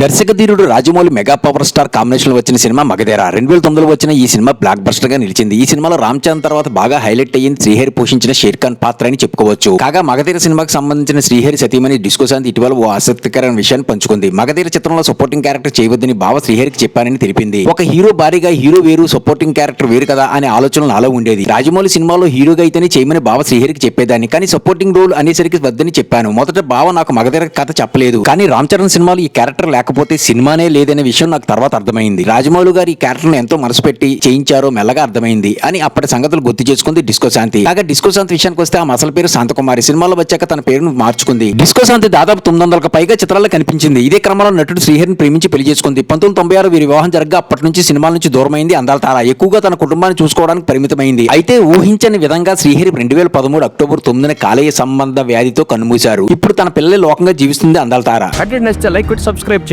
దర్శకధీరుడు Rajamouli mega power star combination లో వచ్చిన cinema Magadheera 2009లో వచ్చిన ఈ సినిమా బ్లాక్ బస్టర్ గా నిలిచింది. ఈ సినిమాలో రామ్ చరణ్ తర్వాత బాగా హైలైట్ అయ్యింది శ్రీహరి పోషించిన షేర్ ఖాన్ పాత్ర అని చెప్పుకోవచ్చు. కాగా మగధీర సినిమాకి సంబంధించిన శ్రీహరి సతీమణి డిస్కో శాంతి ఇటీవల ఓ ఆసక్తికరమైన విషయాన్ని పంచుకుంది. మగధీర చిత్రంలో సపోర్టింగ్ క్యారెక్టర్ చేయవద్దని బావ శ్రీహరికి చెప్పానని తెలిపింది. ఒక హీరో భారీగా హీరో వేరు సపోర్టింగ్ క్యారెక్టర్ వేరు కదా అనే ఆలోచన నాలో ఉండేది. రాజమౌళి సినిమాలో హీరోగా అయితేనే చేయమని బావ శ్రీహరికి చెప్పేదాన్ని, కానీ సపోర్టింగ్ రోల్ అనేసరికి వద్దని చెప్పాను. మొదట బావ నాకు మగధీర కథ చెప్పలేదు, కానీ రామ్ చరణ్ సినిమాలో ఈ క్యారెక్టర్ లేకపోతే సినిమానే లేదనే విషయం నాకు తర్వాత అర్థమైంది. రాజమౌళి గారు ఈ క్యారెక్టర్ ఎంతో మనసు పెట్టి చేయించారో మెల్లగా అర్థమైంది అని అప్పటి సంగతులు గుర్తు చేసుకుంది డిస్కో శాంతి. కాగా డిస్కో శాంతి విషయానికి వస్తే ఆ అసలు పేరు శాంతకుమారి. సినిమాలో వచ్చాక తన పేరును మార్చుకుంది. డిస్కో శాంతి దాదాపు 900కు పైగా చిత్రాల్లో కనిపించింది. ఇదే క్రమంలో నటుడు శ్రీహరిని ప్రేమించి పెళ్లి చేసుకుంది. 1996 వీరి వివాహం జరగగా అప్పటి నుంచి సినిమాల నుంచి దూరమైంది. అందాల తార ఎక్కువగా తన కుటుంబాన్ని చూసుకోవడానికి పరిమితమైంది. అయితే ఊహించని విధంగా శ్రీహరి 2013 అక్టోబర్ 9న కాలేయ సంబంధ వ్యాధితో కన్నుమూశారు. ఇప్పుడు తన పిల్లల లోకంగా జీవిస్తుంది అందాల తార. Like subscribe